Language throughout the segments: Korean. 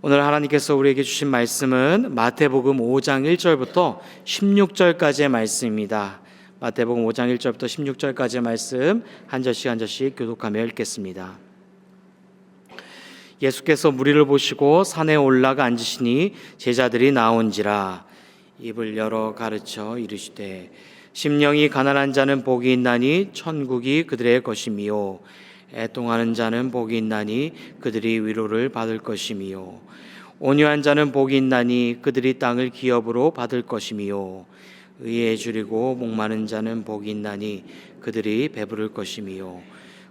오늘 하나님께서 우리에게 주신 말씀은 마태복음 5장 1절부터 16절까지의 말씀입니다. 마태복음 5장 1절부터 16절까지의 말씀 한 절씩 한 절씩 교독하며 읽겠습니다. 예수께서 무리를 보시고 산에 올라가 앉으시니 제자들이 나온지라. 입을 열어 가르쳐 이르시되 심령이 가난한 자는 복이 있나니 천국이 그들의 것이미요. 애통하는 자는 복이 있나니 그들이 위로를 받을 것이미요. 온유한 자는 복이 있나니 그들이 땅을 기업으로 받을 것이미요. 의에 줄이고 목마른 자는 복이 있나니 그들이 배부를 것이미요.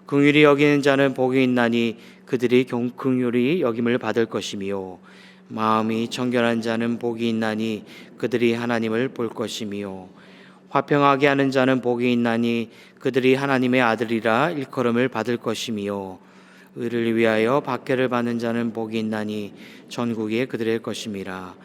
긍휼히 여기는 자는 복이 있나니 그들이 긍휼히 여김을 받을 것이미요. 마음이 청결한 자는 복이 있나니 그들이 하나님을 볼 것이미요. 화평하게 하는 자는 복이 있나니 그들이 하나님의 아들이라 일컬음을 받을 것이미요. 의를 위하여 박해를 받는 자는 복이 있나니 천국이 그들의 것임이라.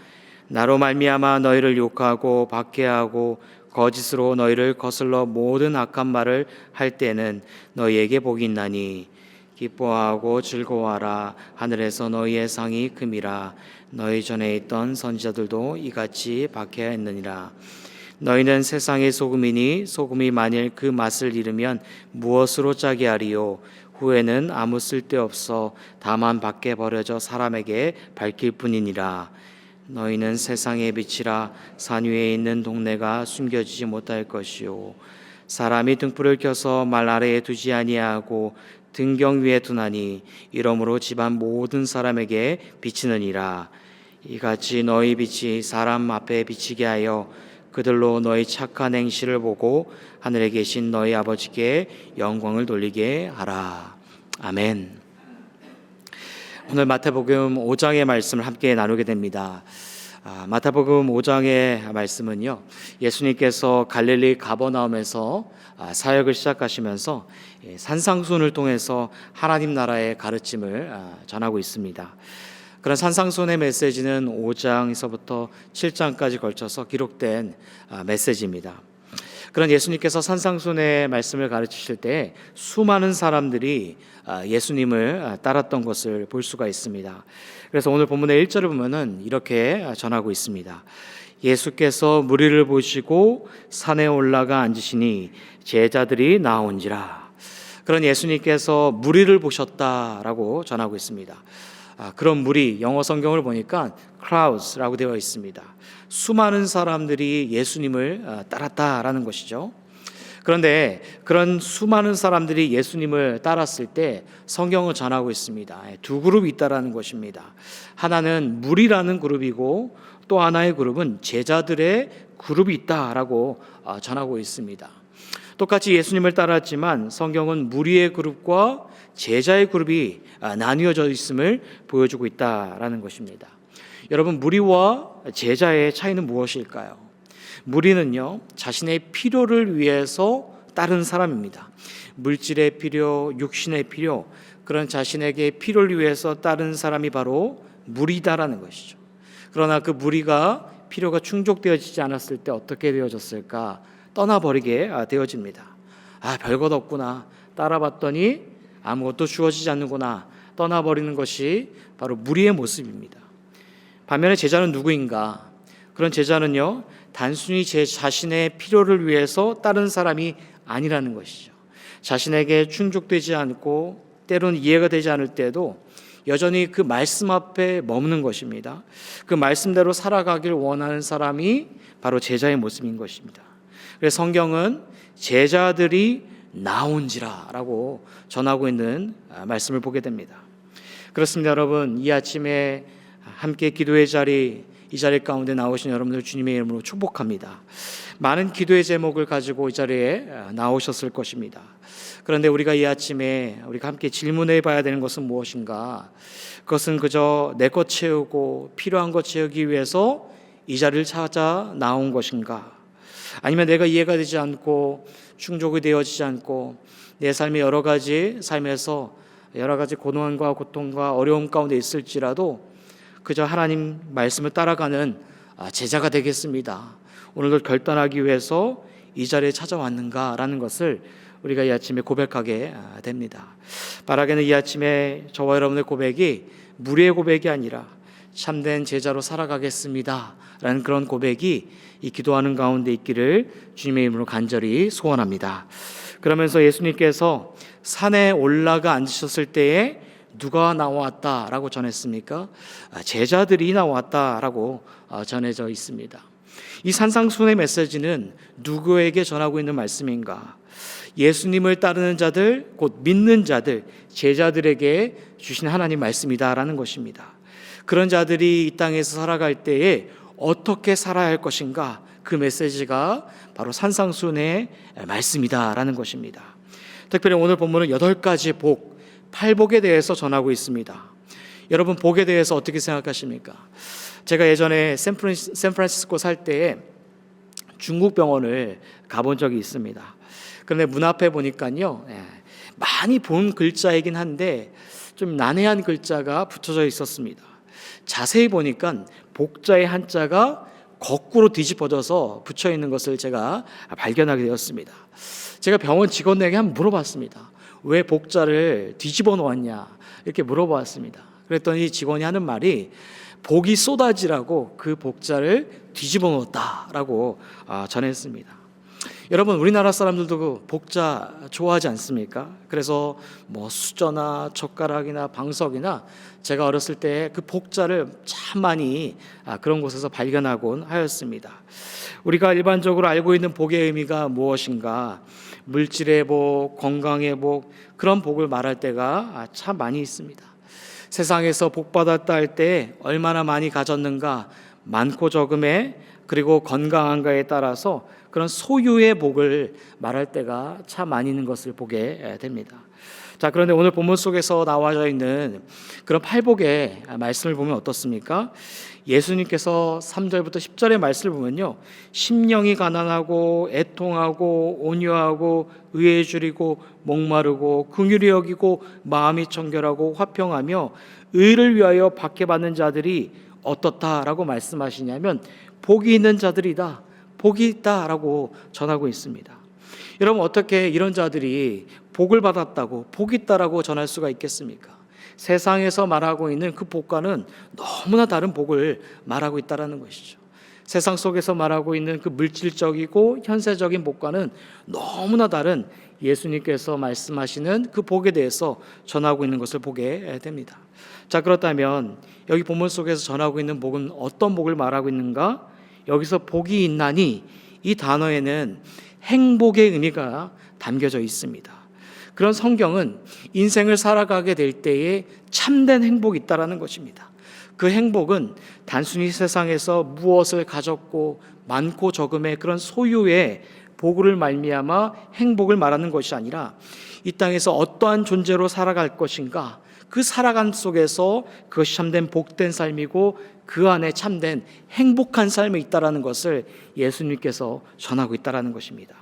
나로 말미암아 너희를 욕하고 박해하고 거짓으로 너희를 거슬러 모든 악한 말을 할 때는 너희에게 복이 있나니 기뻐하고 즐거워하라. 하늘에서 너희의 상이 큼이라. 너희 전에 있던 선지자들도 이같이 박해하였느니라. 너희는 세상의 소금이니 소금이 만일 그 맛을 잃으면 무엇으로 짜게 하리요. 후에는 아무 쓸데없어 다만 밖에 버려져 사람에게 밝힐 뿐이니라. 너희는 세상의 빛이라. 산 위에 있는 동네가 숨겨지지 못할 것이요. 사람이 등불을 켜서 말 아래에 두지 아니하고 등경 위에 두나니 이러므로 집안 모든 사람에게 비치느니라. 이같이 너희 빛이 사람 앞에 비치게 하여 그들로 너희 착한 행실을 보고 하늘에 계신 너희 아버지께 영광을 돌리게 하라. 아멘. 오늘 마태복음 5장의 말씀을 함께 나누게 됩니다. 마태복음 5장의 말씀은요, 예수님께서 갈릴리 가버나움에서 사역을 시작하시면서 산상수훈을 통해서 하나님 나라의 가르침을 전하고 있습니다. 그런 산상수훈의 메시지는 5장에서부터 7장까지 걸쳐서 기록된 메시지입니다. 그런 예수님께서 산상수훈의 말씀을 가르치실 때 수많은 사람들이 예수님을 따랐던 것을 볼 수가 있습니다. 그래서 오늘 본문의 1절을 보면은 이렇게 전하고 있습니다. 예수께서 무리를 보시고 산에 올라가 앉으시니 제자들이 나온지라. 그런 예수님께서 무리를 보셨다라고 전하고 있습니다. 그런 무리, 영어 성경을 보니까 crowds라고 되어 있습니다. 수많은 사람들이 예수님을 따랐다라는 것이죠. 그런데 그런 수많은 사람들이 예수님을 따랐을 때 성경은 전하고 있습니다. 두 그룹이 있다라는 것입니다. 하나는 무리라는 그룹이고 또 하나의 그룹은 제자들의 그룹이 있다라고 전하고 있습니다. 똑같이 예수님을 따랐지만 성경은 무리의 그룹과 제자의 그룹이 나뉘어져 있음을 보여주고 있다라는 것입니다. 여러분, 무리와 제자의 차이는 무엇일까요? 무리는요, 자신의 필요를 위해서 따른 사람입니다. 물질의 필요, 육신의 필요, 그런 자신에게 필요를 위해서 따른 사람이 바로 무리다라는 것이죠. 그러나 그 무리가 필요가 충족되어지지 않았을 때 어떻게 되어졌을까? 떠나버리게 되어집니다. 별것 없구나. 따라봤더니 아무것도 주어지지 않는구나. 떠나버리는 것이 바로 무리의 모습입니다. 반면에 제자는 누구인가? 그런 제자는요, 단순히 제 자신의 필요를 위해서 따른 사람이 아니라는 것이죠. 자신에게 충족되지 않고 때로는 이해가 되지 않을 때도 여전히 그 말씀 앞에 머무는 것입니다. 그 말씀대로 살아가길 원하는 사람이 바로 제자의 모습인 것입니다. 그래서 성경은 제자들이 나온지라라고 전하고 있는 말씀을 보게 됩니다. 그렇습니다. 여러분, 이 아침에 함께 기도의 자리, 이 자리 가운데 나오신 여러분들 주님의 이름으로 축복합니다. 많은 기도의 제목을 가지고 이 자리에 나오셨을 것입니다. 그런데 우리가 이 아침에 우리가 함께 질문해 봐야 되는 것은 무엇인가? 그것은 그저 내 것 채우고 필요한 것 채우기 위해서 이 자리를 찾아 나온 것인가? 아니면 내가 이해가 되지 않고 충족이 되어지지 않고 내 삶의 여러 가지 삶에서 여러 가지 고난과 고통과 어려움 가운데 있을지라도 그저 하나님 말씀을 따라가는 제자가 되겠습니다. 오늘도 결단하기 위해서 이 자리에 찾아왔는가라는 것을 우리가 이 아침에 고백하게 됩니다. 바라기는 이 아침에 저와 여러분의 고백이 무리의 고백이 아니라 참된 제자로 살아가겠습니다 라는 그런 고백이 이 기도하는 가운데 있기를 주님의 이름으로 간절히 소원합니다. 그러면서 예수님께서 산에 올라가 앉으셨을 때에 누가 나왔다라고 전했습니까? 제자들이 나왔다라고 전해져 있습니다. 이 산상수훈의 메시지는 누구에게 전하고 있는 말씀인가? 예수님을 따르는 자들, 곧 믿는 자들, 제자들에게 주신 하나님 말씀이다라는 것입니다. 그런 자들이 이 땅에서 살아갈 때에 어떻게 살아야 할 것인가? 그 메시지가 바로 산상수훈의 말씀이다라는 것입니다. 특별히 오늘 본문은 8가지 복, 8복에 대해서 전하고 있습니다. 여러분, 복에 대해서 어떻게 생각하십니까? 제가 예전에 샌프란시스코 살 때에 중국 병원을 가본 적이 있습니다. 그런데 문 앞에 보니까요, 많이 본 글자이긴 한데 좀 난해한 글자가 붙여져 있었습니다. 자세히 보니까 복자의 한자가 거꾸로 뒤집어져서 붙여 있는 것을 제가 발견하게 되었습니다. 제가 병원 직원에게 한번 물어봤습니다. 왜 복자를 뒤집어 놓았냐 이렇게 물어봤습니다. 그랬더니 직원이 하는 말이 복이 쏟아지라고 그 복자를 뒤집어 놓았다라고 전했습니다. 여러분, 우리나라 사람들도 그 복자 좋아하지 않습니까? 그래서 뭐 수저나 젓가락이나 방석이나 제가 어렸을 때 그 복자를 참 많이 그런 곳에서 발견하곤 하였습니다. 우리가 일반적으로 알고 있는 복의 의미가 무엇인가? 물질의 복, 건강의 복, 그런 복을 말할 때가 참 많이 있습니다. 세상에서 복 받았다 할 때 얼마나 많이 가졌는가, 많고 적음에, 그리고 건강한가에 따라서 그런 소유의 복을 말할 때가 참 많이 있는 것을 보게 됩니다. 자, 그런데 오늘 본문 속에서 나와져 있는 그런 8복의 말씀을 보면 어떻습니까? 예수님께서 3절부터 10절의 말씀을 보면요, 심령이 가난하고 애통하고 온유하고 의에 줄이고 목마르고 긍휼히 여기고 마음이 청결하고 화평하며 의를 위하여 박해받는 자들이 어떻다라고 말씀하시냐면 복이 있는 자들이다, 복이 있다라고 전하고 있습니다. 여러분, 어떻게 이런 자들이 복을 받았다고 복 있다라고 전할 수가 있겠습니까? 세상에서 말하고 있는 그 복과는 너무나 다른 복을 말하고 있다라는 것이죠. 세상 속에서 말하고 있는 그 물질적이고 현세적인 복과는 너무나 다른 예수님께서 말씀하시는 그 복에 대해서 전하고 있는 것을 보게 됩니다. 자, 그렇다면 여기 본문 속에서 전하고 있는 복은 어떤 복을 말하고 있는가? 여기서 복이 있나니 이 단어에는 행복의 의미가 담겨져 있습니다. 그런 성경은 인생을 살아가게 될 때에 참된 행복이 있다라는 것입니다. 그 행복은 단순히 세상에서 무엇을 가졌고 많고 적음의 그런 소유의 복을 말미암아 행복을 말하는 것이 아니라 이 땅에서 어떠한 존재로 살아갈 것인가, 그 살아감 속에서 그것이 참된 복된 삶이고 그 안에 참된 행복한 삶이 있다라는 것을 예수님께서 전하고 있다라는 것입니다.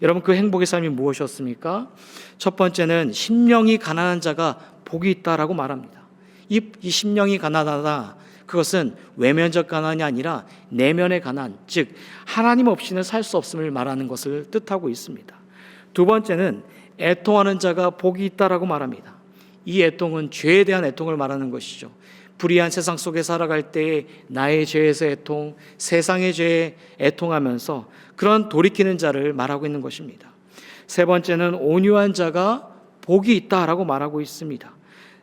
여러분, 그 행복의 삶이 무엇이었습니까? 첫 번째는 심령이 가난한 자가 복이 있다라고 말합니다. 이 심령이 가난하다, 그것은 외면적 가난이 아니라 내면의 가난, 즉 하나님 없이는 살 수 없음을 말하는 것을 뜻하고 있습니다. 두 번째는 애통하는 자가 복이 있다라고 말합니다. 이 애통은 죄에 대한 애통을 말하는 것이죠. 불의한 세상 속에 살아갈 때에 나의 죄에서 애통, 세상의 죄에 애통하면서 그런 돌이키는 자를 말하고 있는 것입니다. 세 번째는 온유한 자가 복이 있다라고 말하고 있습니다.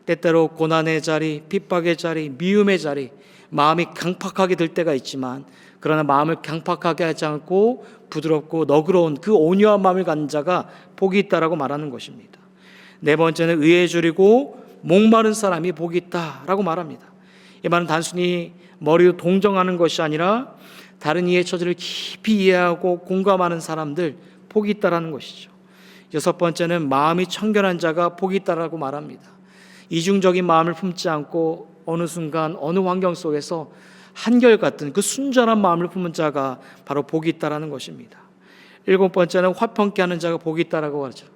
때때로 고난의 자리, 핍박의 자리, 미움의 자리, 마음이 강팍하게 될 때가 있지만 그러나 마음을 강팍하게 하지 않고 부드럽고 너그러운 그 온유한 마음을 갖는 자가 복이 있다라고 말하는 것입니다. 네 번째는 의에 줄이고 목마른 사람이 복이 있다라고 말합니다. 이 말은 단순히 머리로 동정하는 것이 아니라 다른 이의 처지를 깊이 이해하고 공감하는 사람들, 복이 있다라는 것이죠. 여섯 번째는 마음이 청결한 자가 복이 있다라고 말합니다. 이중적인 마음을 품지 않고 어느 순간 어느 환경 속에서 한결같은 그 순전한 마음을 품은 자가 바로 복이 있다라는 것입니다. 일곱 번째는 화평케 하는 자가 복이 있다라고 하죠.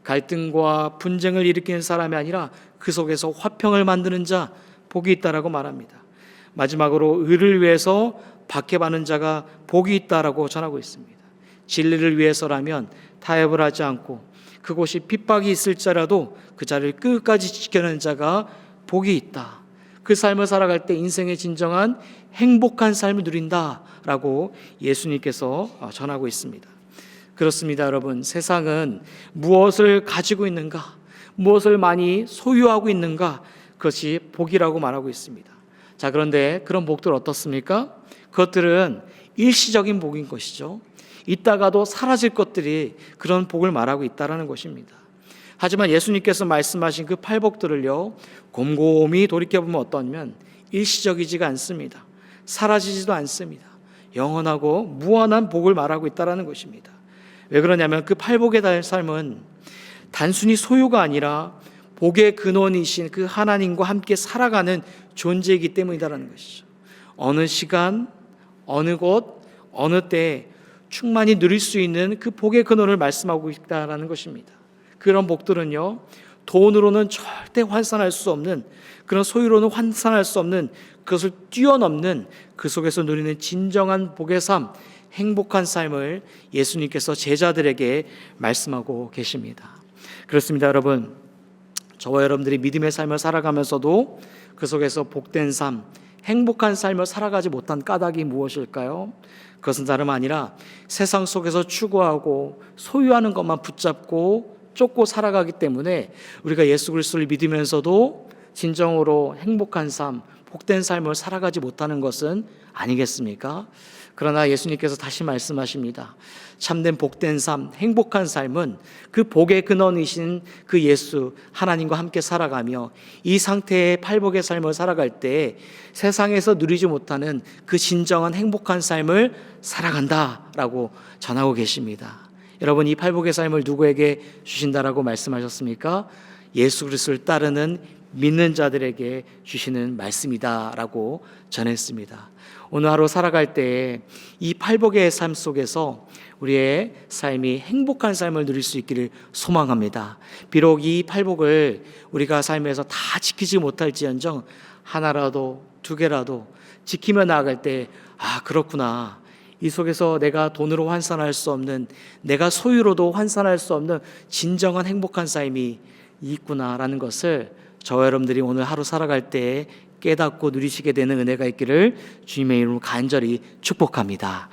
갈등과 분쟁을 일으키는 사람이 아니라 그 속에서 화평을 만드는 자, 복이 있다라고 말합니다. 마지막으로 의를 위해서 박해받는 자가 복이 있다라고 전하고 있습니다. 진리를 위해서라면 타협을 하지 않고 그곳이 핍박이 있을지라도 그 자리를 끝까지 지켜내는 자가 복이 있다. 그 삶을 살아갈 때 인생의 진정한 행복한 삶을 누린다라고 예수님께서 전하고 있습니다. 그렇습니다, 여러분. 세상은 무엇을 가지고 있는가, 무엇을 많이 소유하고 있는가, 그것이 복이라고 말하고 있습니다. 자, 그런데 그런 복들 어떻습니까? 그것들은 일시적인 복인 것이죠. 있다가도 사라질 것들이 그런 복을 말하고 있다는 것입니다. 하지만 예수님께서 말씀하신 그 팔복들을요, 곰곰이 돌이켜보면 어떠냐면 일시적이지가 않습니다. 사라지지도 않습니다. 영원하고 무한한 복을 말하고 있다는 것입니다. 왜 그러냐면 그 팔복의 삶은 단순히 소유가 아니라 복의 근원이신 그 하나님과 함께 살아가는 존재이기 때문이라는 것이죠. 어느 시간, 어느 곳, 어느 때에 충만히 누릴 수 있는 그 복의 근원을 말씀하고 있다는 것입니다. 그런 복들은요, 돈으로는 절대 환산할 수 없는, 그런 소유로는 환산할 수 없는, 그것을 뛰어넘는 그 속에서 누리는 진정한 복의 삶, 행복한 삶을 예수님께서 제자들에게 말씀하고 계십니다. 그렇습니다, 여러분. 저와 여러분들이 믿음의 삶을 살아가면서도 그 속에서 복된 삶, 행복한 삶을 살아가지 못한 까닭이 무엇일까요? 그것은 다름 아니라 세상 속에서 추구하고 소유하는 것만 붙잡고 쫓고 살아가기 때문에 우리가 예수 그리스도를 믿으면서도 진정으로 행복한 삶, 복된 삶을 살아가지 못하는 것은 아니겠습니까? 그러나 예수님께서 다시 말씀하십니다. 참된 복된 삶, 행복한 삶은 그 복의 근원이신 그 예수 하나님과 함께 살아가며 이 상태의 팔복의 삶을 살아갈 때 세상에서 누리지 못하는 그 진정한 행복한 삶을 살아간다라고 전하고 계십니다. 여러분, 이 팔복의 삶을 누구에게 주신다라고 말씀하셨습니까? 예수 그리스도를 따르는 믿는 자들에게 주시는 말씀이다라고 전했습니다. 오늘 하루 살아갈 때 이 팔복의 삶 속에서 우리의 삶이 행복한 삶을 누릴 수 있기를 소망합니다. 비록 이 팔복을 우리가 삶에서 다 지키지 못할지언정 하나라도 두 개라도 지키며 나아갈 때, 아, 그렇구나, 이 속에서 내가 돈으로 환산할 수 없는, 내가 소유로도 환산할 수 없는 진정한 행복한 삶이 있구나라는 것을 저와 여러분들이 오늘 하루 살아갈 때 깨닫고 누리시게 되는 은혜가 있기를 주님의 이름으로 간절히 축복합니다.